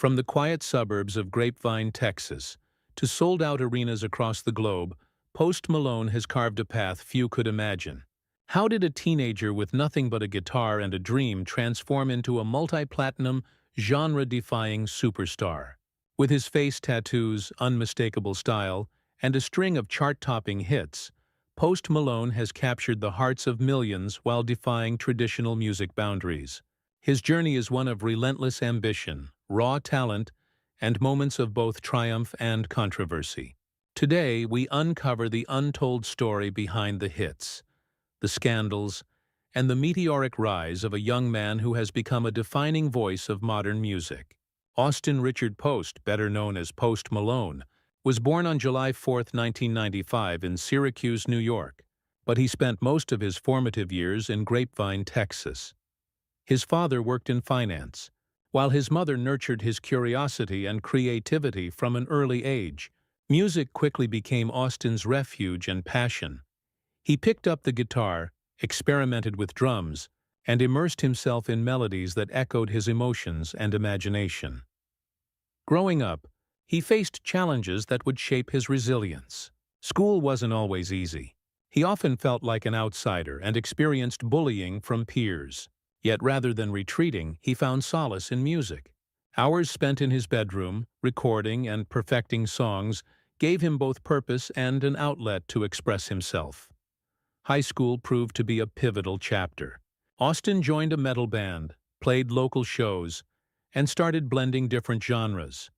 From the quiet suburbs of Grapevine, Texas, to sold-out arenas across the globe, Post Malone has carved a path few could imagine. How did a teenager with nothing but a guitar and a dream transform into a multi-platinum, genre-defying superstar? With his face tattoos, unmistakable style, and a string of chart-topping hits, Post Malone has captured the hearts of millions while defying traditional music boundaries. His journey is one of relentless ambition, raw talent, and moments of both triumph and controversy. Today, we uncover the untold story behind the hits, the scandals, and the meteoric rise of a young man who has become a defining voice of modern music. Austin Richard Post, better known as Post Malone, was born on July 4, 1995 in Syracuse, New York, but he spent most of his formative years in Grapevine, Texas. His father worked in finance, while his mother nurtured his curiosity and creativity from an early age. Music quickly became Austin's refuge and passion. He picked up the guitar, experimented with drums, and immersed himself in melodies that echoed his emotions and imagination. Growing up, he faced challenges that would shape his resilience. School wasn't always easy. He often felt like an outsider and experienced bullying from peers. Yet rather than retreating, he found solace in music. Hours spent in his bedroom, recording and perfecting songs, gave him both purpose and an outlet to express himself. High school proved to be a pivotal chapter. Austin joined a metal band, played local shows, and started blending different genres,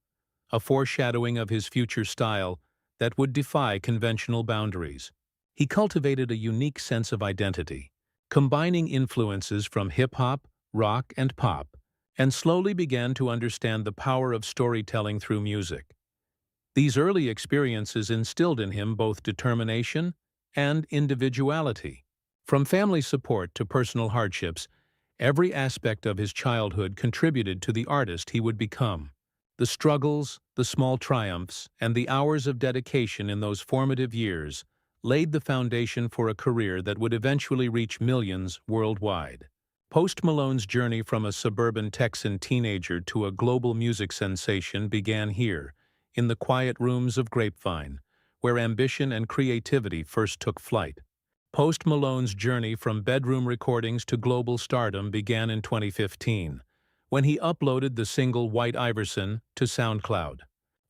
a foreshadowing of his future style that would defy conventional boundaries. He cultivated a unique sense of identity, combining influences from hip-hop, rock, and pop, and slowly began to understand the power of storytelling through music. These early experiences instilled in him both determination and individuality. From family support to personal hardships, every aspect of his childhood contributed to the artist he would become. The struggles, the small triumphs, and the hours of dedication in those formative years laid the foundation for a career that would eventually reach millions worldwide. Post Malone's journey from a suburban Texan teenager to a global music sensation began here, in the quiet rooms of Grapevine, where ambition and creativity first took flight. Post Malone's journey from bedroom recordings to global stardom began in 2015, when he uploaded the single White Iverson to SoundCloud.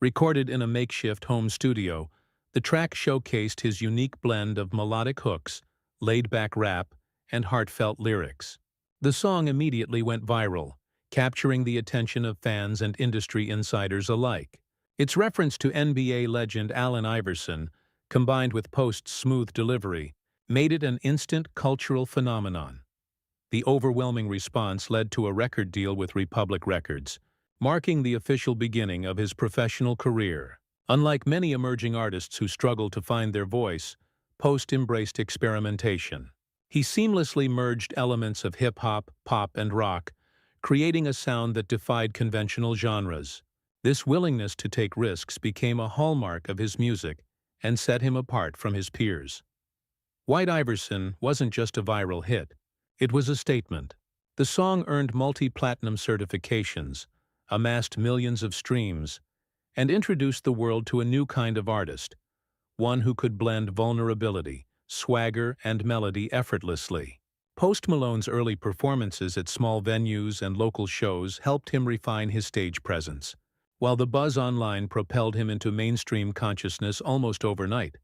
Recorded in a makeshift home studio, the track showcased his unique blend of melodic hooks, laid-back rap, and heartfelt lyrics. The song immediately went viral, capturing the attention of fans and industry insiders alike. Its reference to NBA legend Allen Iverson, combined with Post's smooth delivery, made it an instant cultural phenomenon. The overwhelming response led to a record deal with Republic Records, marking the official beginning of his professional career. Unlike many emerging artists who struggle to find their voice, Post embraced experimentation. He seamlessly merged elements of hip-hop, pop, and rock, creating a sound that defied conventional genres. This willingness to take risks became a hallmark of his music and set him apart from his peers. White Iverson wasn't just a viral hit, it was a statement. The song earned multi-platinum certifications, amassed millions of streams, and introduced the world to a new kind of artist, one who could blend vulnerability, swagger, and melody effortlessly. Post Malone's early performances at small venues and local shows helped him refine his stage presence, while the buzz online propelled him into mainstream consciousness almost overnight.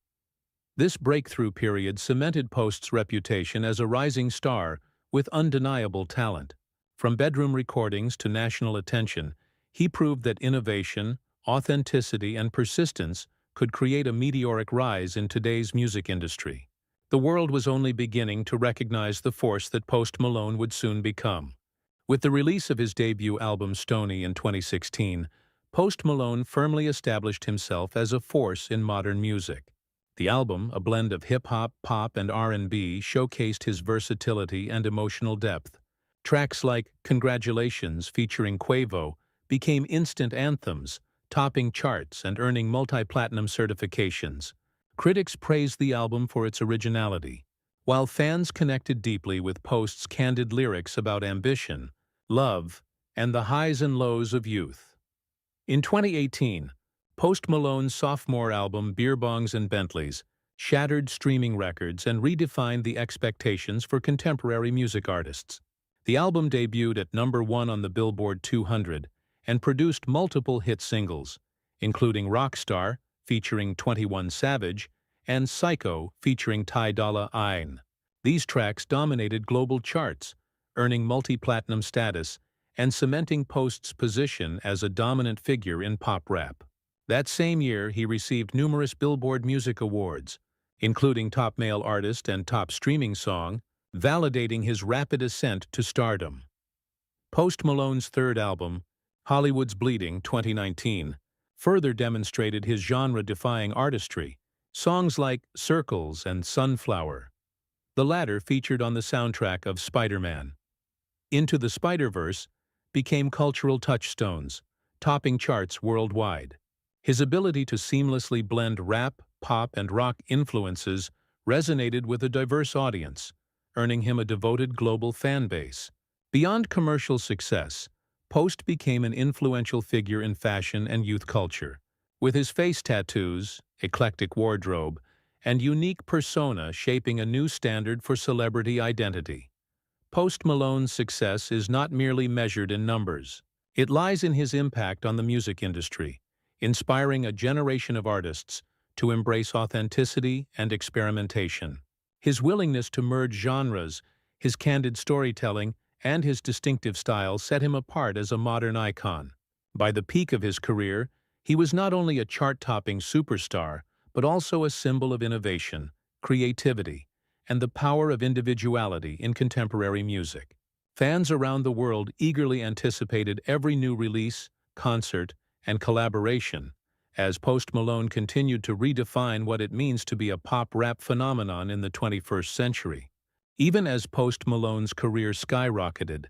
This breakthrough period cemented Post's reputation as a rising star with undeniable talent. From bedroom recordings to national attention, he proved that innovation, authenticity, and persistence could create a meteoric rise in today's music industry. The world was only beginning to recognize the force that Post Malone would soon become. With the release of his debut album Stoney in 2016, Post Malone firmly established himself as a force in modern music. The album, a blend of hip-hop, pop, and R&B, showcased his versatility and emotional depth. Tracks like Congratulations featuring Quavo became instant anthems, topping charts and earning multi-platinum certifications. Critics praised the album for its originality, while fans connected deeply with Post's candid lyrics about ambition, love, and the highs and lows of youth. In 2018, Post Malone's sophomore album Beer Bongs and Bentleys shattered streaming records and redefined the expectations for contemporary music artists. The album debuted at #1 on the Billboard 200 and produced multiple hit singles, including Rockstar, featuring 21 Savage, and Psycho, featuring Ty Dolla $ign. These tracks dominated global charts, earning multi-platinum status and cementing Post's position as a dominant figure in pop rap. That same year, he received numerous Billboard Music Awards, including Top Male Artist and Top Streaming Song, validating his rapid ascent to stardom. Post Malone's third album, Hollywood's Bleeding 2019, further demonstrated his genre-defying artistry. Songs like Circles and Sunflower, the latter featured on the soundtrack of Spider-Man. Into the Spider-Verse became cultural touchstones, topping charts worldwide. His ability to seamlessly blend rap, pop, and rock influences resonated with a diverse audience, earning him a devoted global fan base. Beyond commercial success, Post became an influential figure in fashion and youth culture. With his face tattoos, eclectic wardrobe, and unique persona shaping a new standard for celebrity identity. Post Malone's success is not merely measured in numbers. It lies in his impact on the music industry, inspiring a generation of artists to embrace authenticity and experimentation. His willingness to merge genres, his candid storytelling, and his distinctive style set him apart as a modern icon. By the peak of his career, he was not only a chart-topping superstar, but also a symbol of innovation, creativity, and the power of individuality in contemporary music. Fans around the world eagerly anticipated every new release, concert, and collaboration, as Post Malone continued to redefine what it means to be a pop rap phenomenon in the 21st century. Even as Post Malone's career skyrocketed,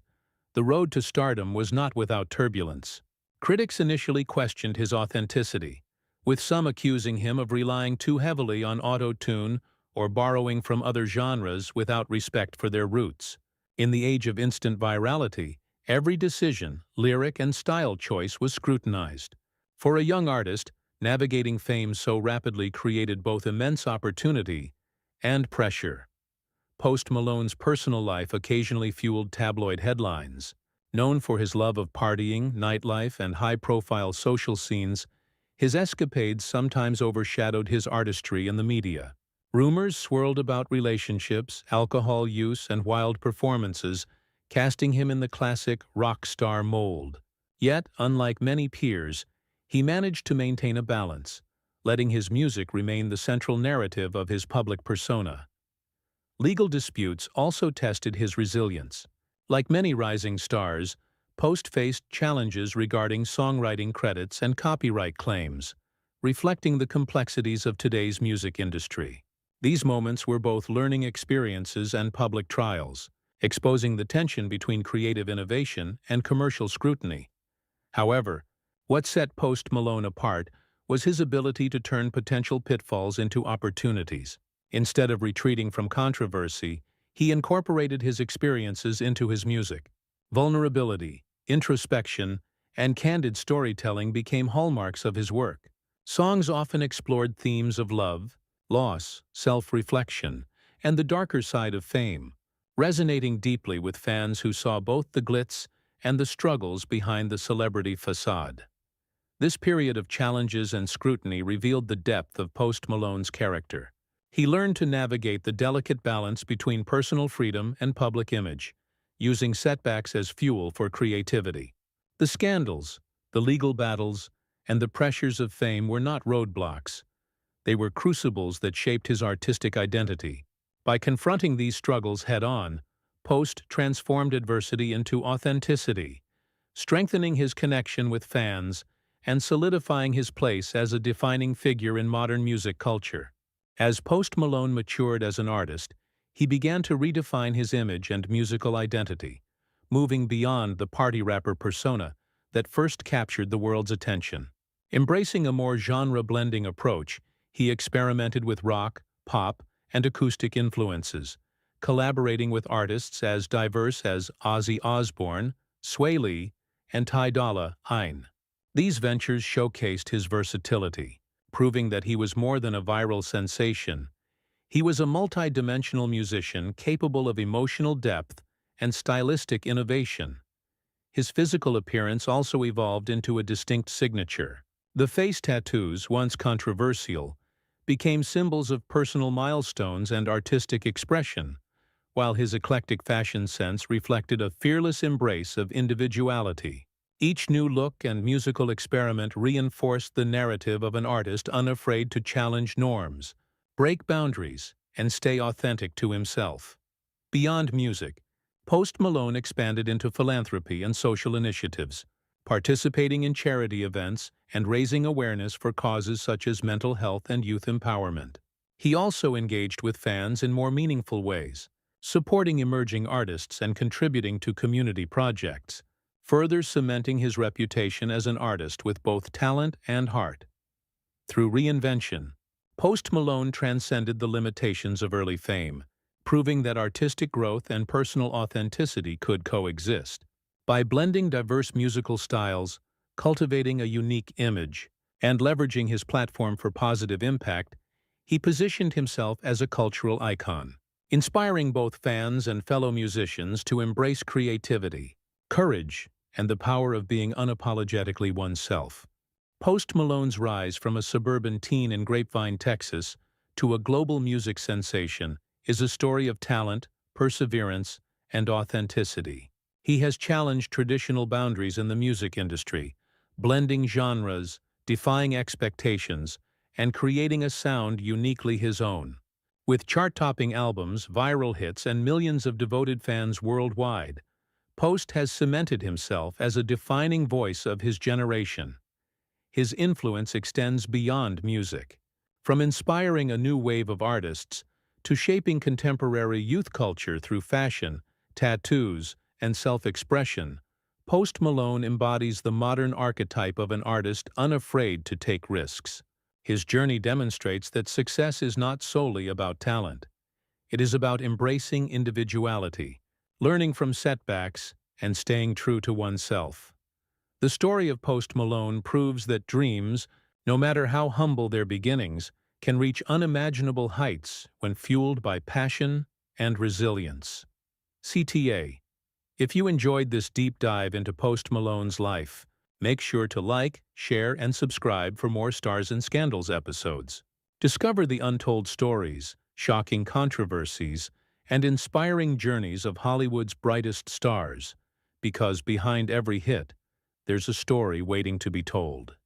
the road to stardom was not without turbulence. Critics initially questioned his authenticity, with some accusing him of relying too heavily on auto-tune or borrowing from other genres without respect for their roots. In the age of instant virality, every decision, lyric, and style choice was scrutinized. For a young artist, navigating fame so rapidly created both immense opportunity and pressure. Post Malone's personal life occasionally fueled tabloid headlines. Known for his love of partying, nightlife, and high-profile social scenes, his escapades sometimes overshadowed his artistry in the media. Rumors swirled about relationships, alcohol use, and wild performances, casting him in the classic rock star mold. Yet, unlike many peers, he managed to maintain a balance, letting his music remain the central narrative of his public persona. Legal disputes also tested his resilience. Like many rising stars, Post faced challenges regarding songwriting credits and copyright claims, reflecting the complexities of today's music industry. These moments were both learning experiences and public trials, exposing the tension between creative innovation and commercial scrutiny. However, what set Post Malone apart was his ability to turn potential pitfalls into opportunities. Instead of retreating from controversy, he incorporated his experiences into his music. Vulnerability, introspection, and candid storytelling became hallmarks of his work. Songs often explored themes of love, loss, self-reflection, and the darker side of fame, resonating deeply with fans who saw both the glitz and the struggles behind the celebrity facade. This period of challenges and scrutiny revealed the depth of Post Malone's character. He learned to navigate the delicate balance between personal freedom and public image, using setbacks as fuel for creativity. The scandals, the legal battles, and the pressures of fame were not roadblocks. They were crucibles that shaped his artistic identity. By confronting these struggles head-on, Post transformed adversity into authenticity, strengthening his connection with fans and solidifying his place as a defining figure in modern music culture. As Post Malone matured as an artist, he began to redefine his image and musical identity, moving beyond the party rapper persona that first captured the world's attention. Embracing a more genre-blending approach, he experimented with rock, pop, and acoustic influences, collaborating with artists as diverse as Ozzy Osbourne, Sway Lee, and Ty Dolla $ign. These ventures showcased his versatility, proving that he was more than a viral sensation. He was a multi-dimensional musician capable of emotional depth and stylistic innovation. His physical appearance also evolved into a distinct signature. The face tattoos, once controversial, became symbols of personal milestones and artistic expression, while his eclectic fashion sense reflected a fearless embrace of individuality. Each new look and musical experiment reinforced the narrative of an artist unafraid to challenge norms, break boundaries, and stay authentic to himself. Beyond music, Post Malone expanded into philanthropy and social initiatives, participating in charity events and raising awareness for causes such as mental health and youth empowerment. He also engaged with fans in more meaningful ways, supporting emerging artists and contributing to community projects, further cementing his reputation as an artist with both talent and heart. Through reinvention, Post Malone transcended the limitations of early fame, proving that artistic growth and personal authenticity could coexist. By blending diverse musical styles, cultivating a unique image, and leveraging his platform for positive impact, he positioned himself as a cultural icon, inspiring both fans and fellow musicians to embrace creativity, courage, and the power of being unapologetically oneself. Post Malone's rise from a suburban teen in Grapevine, Texas, to a global music sensation is a story of talent, perseverance, and authenticity. He has challenged traditional boundaries in the music industry, blending genres, defying expectations, and creating a sound uniquely his own. With chart-topping albums, viral hits, and millions of devoted fans worldwide, Post has cemented himself as a defining voice of his generation. His influence extends beyond music, from inspiring a new wave of artists to shaping contemporary youth culture through fashion, tattoos, and self-expression. Post Malone embodies the modern archetype of an artist unafraid to take risks. His journey demonstrates that success is not solely about talent. It is about embracing individuality, learning from setbacks, and staying true to oneself. The story of Post Malone proves that dreams, no matter how humble their beginnings, can reach unimaginable heights when fueled by passion and resilience. CTA. If you enjoyed this deep dive into Post Malone's life, make sure to like, share, and subscribe for more Stars and Scandals episodes. Discover the untold stories, shocking controversies, and inspiring journeys of Hollywood's brightest stars, because behind every hit, there's a story waiting to be told.